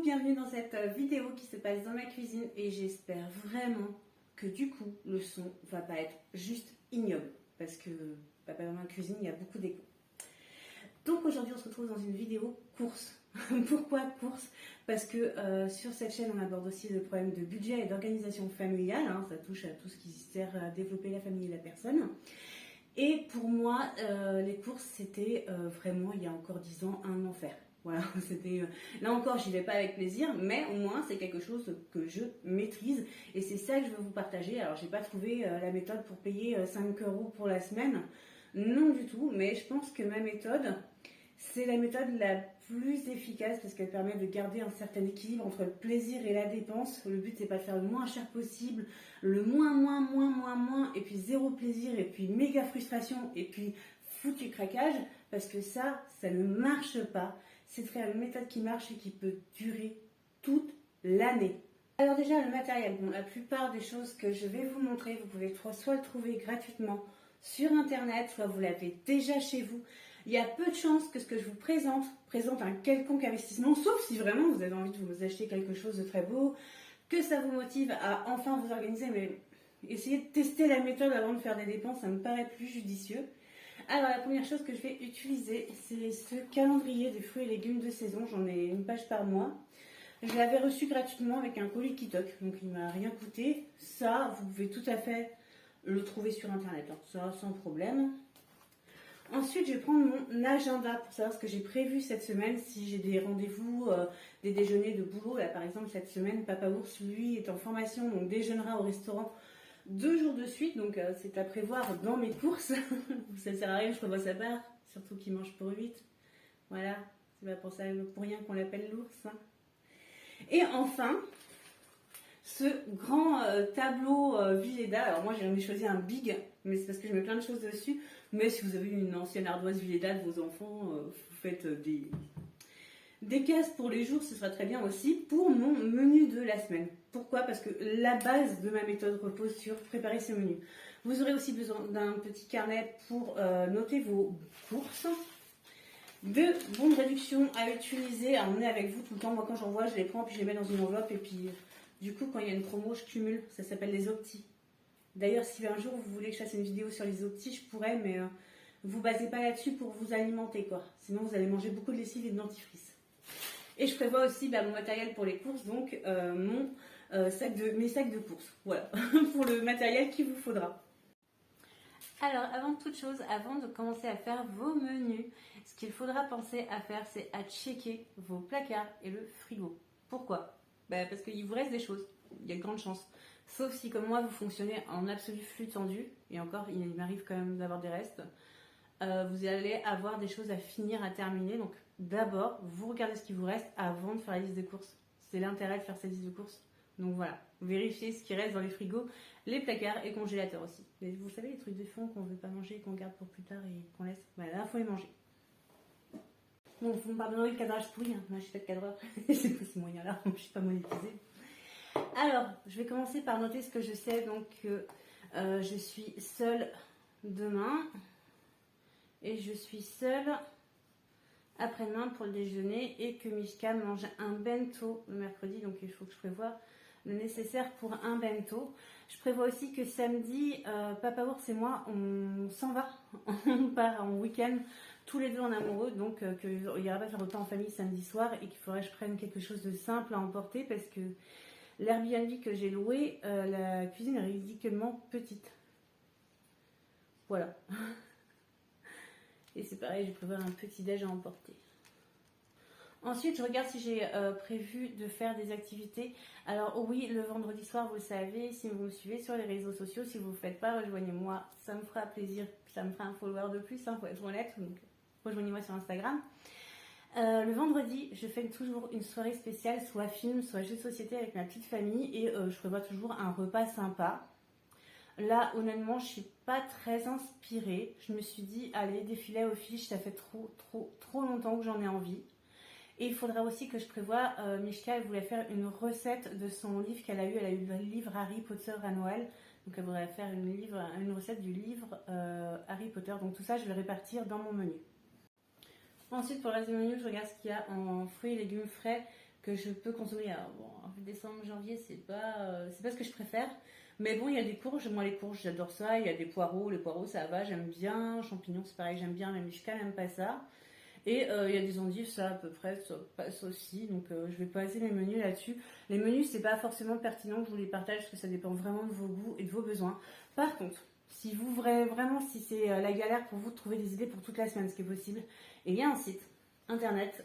bienvenue dans cette vidéo qui se passe dans ma cuisine et j'espère vraiment que du coup le son va pas être juste ignoble parce que dans ma cuisine il y a beaucoup d'écho. Donc aujourd'hui on se retrouve dans une vidéo course. Pourquoi course? Parce que sur cette chaîne on aborde aussi le problème de budget et d'organisation familiale, hein, ça touche à tout ce qui sert à développer la famille et la personne. Et pour moi les courses c'était vraiment il y a encore 10 ans un enfer. Voilà, c'était là encore, j'y vais pas avec plaisir, mais au moins c'est quelque chose que je maîtrise et c'est ça que je veux vous partager. Alors, j'ai pas trouvé la méthode pour payer 5 € pour la semaine, non du tout, mais je pense que ma méthode, c'est la méthode la plus efficace parce qu'elle permet de garder un certain équilibre entre le plaisir et la dépense. Le but, c'est pas de faire le moins cher possible, le moins, et puis zéro plaisir, et puis méga frustration, et puis foutu craquage, parce que ça ne marche pas. C'est de faire une méthode qui marche et qui peut durer toute l'année. Alors déjà, le matériel. Bon, la plupart des choses que je vais vous montrer, vous pouvez soit le trouver gratuitement sur Internet, soit vous l'avez déjà chez vous. Il y a peu de chances que ce que je vous présente un quelconque investissement, sauf si vraiment vous avez envie de vous acheter quelque chose de très beau, que ça vous motive à enfin vous organiser, mais essayez de tester la méthode avant de faire des dépenses, ça me paraît plus judicieux. Alors la première chose que je vais utiliser, c'est ce calendrier des fruits et légumes de saison. J'en ai une page par mois. Je l'avais reçu gratuitement avec un colis Kitok, donc il m'a rien coûté. Ça, vous pouvez tout à fait le trouver sur Internet, hein. Ça sans problème. Ensuite, je vais prendre mon agenda pour savoir ce que j'ai prévu cette semaine. Si j'ai des rendez-vous, des déjeuners de boulot. Là, par exemple, cette semaine, Papa Ours, lui, est en formation, donc déjeunera au restaurant 2 jours de suite, donc c'est à prévoir dans mes courses. Ça sert à rien, je prévois sa part, surtout qu'il mange pour 8. Voilà, c'est pas pour ça, pour rien qu'on l'appelle l'ours. Hein. Et enfin, ce grand tableau Villeda. Alors moi j'en ai choisi un big, mais c'est parce que je mets plein de choses dessus. Mais si vous avez une ancienne ardoise Villeda de vos enfants, vous faites des cases pour les jours, ce sera très bien aussi pour mon menu de la semaine. Pourquoi? Parce que la base de ma méthode repose sur préparer ce menu. Vous aurez aussi besoin d'un petit carnet pour noter vos courses, de bons de réduction à utiliser, à emmener avec vous tout le temps. Moi quand j'en vois, je les prends puis je les mets dans une enveloppe et puis du coup quand il y a une promo, je cumule. Ça s'appelle les optis. D'ailleurs, si un jour vous voulez que je fasse une vidéo sur les optis, je pourrais, mais vous basez pas là-dessus pour vous alimenter quoi. Sinon vous allez manger beaucoup de lessive et de dentifrice. Et je prévois aussi mon matériel pour les courses, donc mes sacs de courses. Voilà, pour le matériel qu'il vous faudra. Alors, avant toute chose, avant de commencer à faire vos menus, ce qu'il faudra penser à faire, c'est à checker vos placards et le frigo. Pourquoi? Parce qu'il vous reste des choses, il y a de grandes chances. Sauf si, comme moi, vous fonctionnez en absolu flux tendu, et encore, il m'arrive quand même d'avoir des restes, vous allez avoir des choses à finir, à terminer. Donc d'abord, vous regardez ce qui vous reste avant de faire la liste de courses. C'est l'intérêt de faire cette liste de courses. Donc voilà, vérifiez ce qui reste dans les frigos, les placards et congélateurs aussi. Mais vous savez, les trucs de fond qu'on ne veut pas manger, qu'on garde pour plus tard et qu'on laisse, là, il faut les manger. Bon, vous me pardonnerez le cadrage pourri, hein. Moi je suis pas de cadreur, c'est pas ces moyens-là, je ne suis pas monétisée. Alors, je vais commencer par noter ce que je sais. Donc, je suis seule demain. Et je suis seule après-demain pour le déjeuner et que Mishka mange un bento le mercredi, donc il faut que je prévoie le nécessaire pour un bento. Je prévois aussi que samedi, Papa Ours et moi, on s'en va, on part en week-end, tous les deux en amoureux, donc qu'il n'y aura pas de faire repas en famille samedi soir et qu'il faudrait que je prenne quelque chose de simple à emporter parce que l'Airbnb que j'ai loué, la cuisine est ridiculement petite. Voilà. Et c'est pareil, je prévois un petit déj à emporter. Ensuite, je regarde si j'ai prévu de faire des activités. Alors oui, le vendredi soir, vous le savez, si vous me suivez sur les réseaux sociaux, si vous ne le faites pas, rejoignez-moi. Ça me fera plaisir, ça me fera un follower de plus, faut être honnête. Donc rejoignez-moi sur Instagram. Le vendredi, je fais toujours une soirée spéciale, soit film, soit jeu de société avec ma petite famille. Et je prévois toujours un repas sympa. Là, honnêtement, je ne suis pas très inspirée. Je me suis dit, allez, des filets aux fiches, ça fait trop longtemps que j'en ai envie. Et il faudra aussi que je prévoie, Mishka, elle voulait faire une recette de son livre qu'elle a eu. Elle a eu le livre Harry Potter à Noël. Donc elle voudrait faire une recette du livre Harry Potter. Donc tout ça, je vais répartir dans mon menu. Ensuite, pour le reste du menu, je regarde ce qu'il y a en fruits et légumes frais que je peux consommer. Alors, bon, décembre, janvier, c'est pas ce que je préfère. Mais bon, il y a des courges. Moi, les courges, j'adore ça. Il y a des poireaux. Les poireaux, ça va, j'aime bien. Champignons, c'est pareil, j'aime bien. Même jusqu'à n'aime pas ça. Et il y a des endives, ça à peu près, ça passe aussi. Donc je vais passer mes menus là-dessus. Les menus, c'est pas forcément pertinent que je vous les partage parce que ça dépend vraiment de vos goûts et de vos besoins. Par contre, si vous vraiment, si c'est la galère pour vous de trouver des idées pour toute la semaine, ce qui est possible, il y a un site internet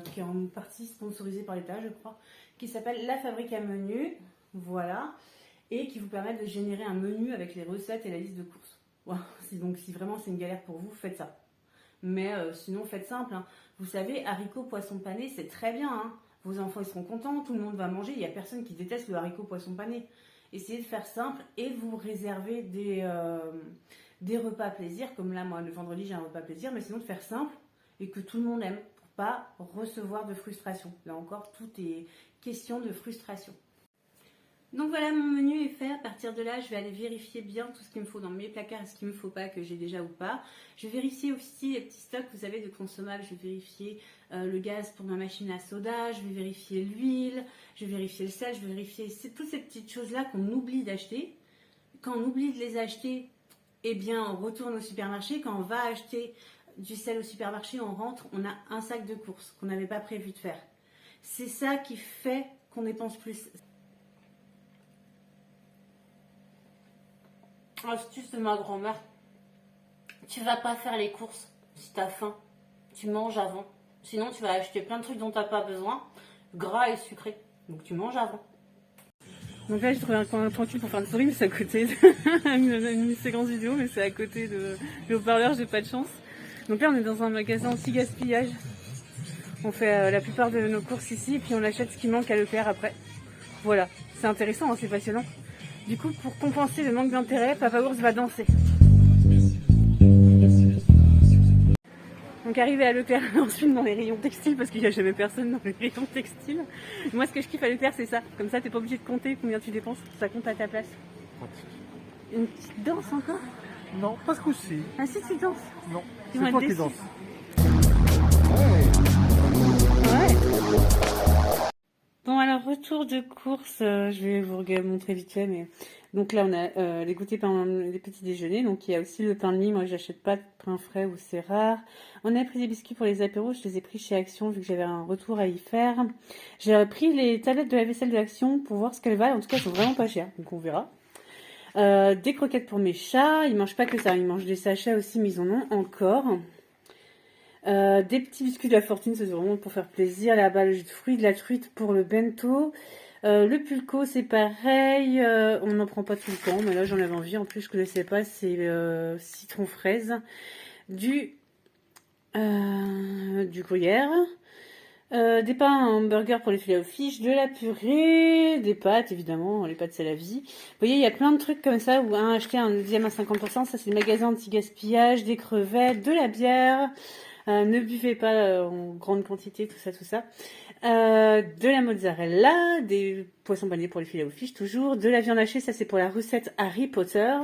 qui est en partie sponsorisé par l'État, je crois, qui s'appelle La Fabrique à Menus. Voilà. Et qui vous permet de générer un menu avec les recettes et la liste de courses. Voilà. Donc si vraiment c'est une galère pour vous, faites ça. Mais sinon, faites simple. Hein. Vous savez, haricots, poisson pané, c'est très bien. Hein. Vos enfants, ils seront contents, tout le monde va manger. Il n'y a personne qui déteste le haricot, poisson pané. Essayez de faire simple et vous réserver des repas plaisir. Comme là, moi, le vendredi, j'ai un repas plaisir. Mais sinon, de faire simple et que tout le monde aime pour pas recevoir de frustration. Là encore, tout est question de frustration. Donc voilà, mon menu est fait. À partir de là, je vais aller vérifier bien tout ce qu'il me faut dans mes placards et ce qu'il ne me faut pas, que j'ai déjà ou pas. Je vais vérifier aussi les petits stocks, vous savez, de consommables. Je vais vérifier le gaz pour ma machine à soda, je vais vérifier l'huile, je vais vérifier le sel, je vais vérifier toutes ces petites choses-là qu'on oublie d'acheter. Quand on oublie de les acheter, eh bien, on retourne au supermarché. Quand on va acheter du sel au supermarché, on rentre, on a un sac de courses qu'on n'avait pas prévu de faire. C'est ça qui fait qu'on dépense plus. Astuce de ma grand-mère. Tu vas pas faire les courses si t'as faim. Tu manges avant. Sinon, tu vas acheter plein de trucs dont t'as pas besoin, gras et sucrés. Donc, tu manges avant. Donc là, j'ai trouvé un coin tranquille pour faire une story, mais c'est à côté une séquence vidéo, mais c'est à côté du haut-parleur, j'ai pas de chance. Donc là, on est dans un magasin anti-gaspillage. On fait la plupart de nos courses ici, et puis on achète ce qui manque à Leclerc après. Voilà, c'est intéressant, hein, c'est passionnant. Du coup, pour compenser le manque d'intérêt, Papa Ours va danser. Donc arrivé à Leclerc, ensuite dans les rayons textiles, parce qu'il n'y a jamais personne dans les rayons textiles. Moi, ce que je kiffe à Leclerc, c'est ça. Comme ça, t'es pas obligé de compter combien tu dépenses, ça compte à ta place. Une petite danse encore? Non, pas ce coup-ci. Ah si, tu danses? Non, c'est toi qui danses. Ouais. Bon, alors, retour de course, je vais vous montrer vite fait, mais... Donc là, on a les goûters pendant les petits déjeuners. Donc il y a aussi le pain de mie. Moi, j'achète pas de pain frais ou c'est rare. On a pris des biscuits pour les apéros. Je les ai pris chez Action vu que j'avais un retour à y faire. J'ai pris les tablettes de la vaisselle de Action pour voir ce qu'elles valent. En tout cas, elles sont vraiment pas chères. Donc on verra. Des croquettes pour mes chats. Ils mangent pas que ça. Ils mangent des sachets aussi, mais ils en ont encore. Des petits biscuits de la fortune. C'est vraiment pour faire plaisir. Là-bas, le jus de fruits, de la truite pour le bento. Le pulco, c'est pareil, on n'en prend pas tout le temps, mais là j'en avais envie. En plus, je connaissais pas, c'est citron fraise, du gruyère, des pains hamburger pour les filets aux fiches, de la purée, des pâtes, évidemment, les pâtes c'est la vie. Vous voyez, il y a plein de trucs comme ça, où un acheté, un deuxième à 50%, ça c'est le magasin anti-gaspillage, des crevettes, de la bière. Ne buvez pas en grande quantité, tout ça. De la mozzarella, des poissons panés pour les filets aux fiches toujours, de la viande hachée, ça c'est pour la recette Harry Potter.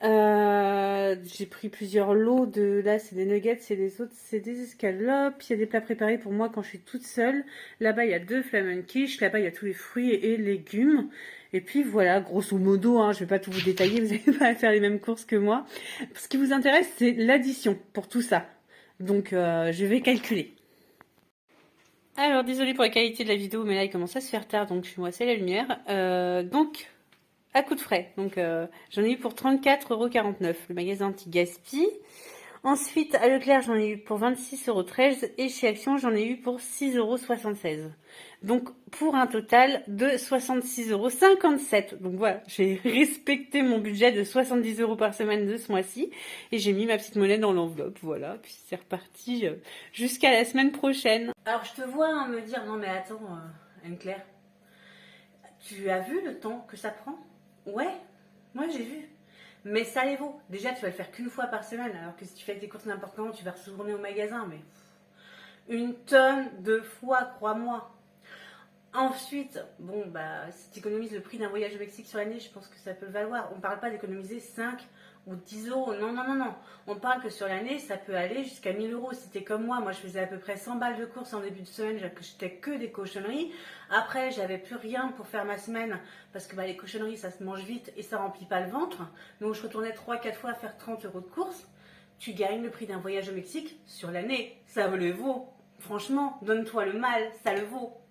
J'ai pris plusieurs lots de, là c'est des nuggets, c'est des autres, c'est des escalopes. Il y a des plats préparés pour moi quand je suis toute seule. Là-bas il y a 2 flamenquiches, là-bas il y a tous les fruits et légumes. Et puis voilà, grosso modo, hein, je vais pas tout vous détailler, vous n'allez pas faire les mêmes courses que moi. Ce qui vous intéresse, c'est l'addition pour tout ça. Donc je vais calculer. Alors désolé pour la qualité de la vidéo, mais là il commence à se faire tard, donc je vais me passer la lumière. Donc à coup de frais, donc j'en ai eu pour 34,49 €, le magasin anti-gaspi. Ensuite à Leclerc j'en ai eu pour 26,13 € et chez Action j'en ai eu pour 6,76 €. Donc pour un total de 66,57 €. Donc voilà, j'ai respecté mon budget de 70 € par semaine de ce mois-ci et j'ai mis ma petite monnaie dans l'enveloppe. Voilà, puis c'est reparti jusqu'à la semaine prochaine. Alors je te vois me dire non mais attends Anne-Claire, tu as vu le temps que ça prend? Ouais, moi j'ai vu. Mais ça les vaut. Déjà, tu vas le faire qu'une fois par semaine, alors que si tu fais tes courses n'importe quand, tu vas retourner au magasin. Mais une tonne de fois, crois-moi. Ensuite, bon, bah, si tu économises le prix d'un voyage au Mexique sur l'année, je pense que ça peut le valoir. On ne parle pas d'économiser 5 ou 10 euros. Non, non, non, non. On parle que sur l'année, ça peut aller jusqu'à 1000 euros. Si t'es comme moi je faisais à peu près 100 balles de courses en début de semaine, j'achetais que des cochonneries. Après, j'avais plus rien pour faire ma semaine parce que les cochonneries, ça se mange vite et ça remplit pas le ventre. Donc, je retournais 3-4 fois à faire 30 euros de courses. Tu gagnes le prix d'un voyage au Mexique sur l'année. Ça le vaut. Franchement, donne-toi le mal, ça le vaut.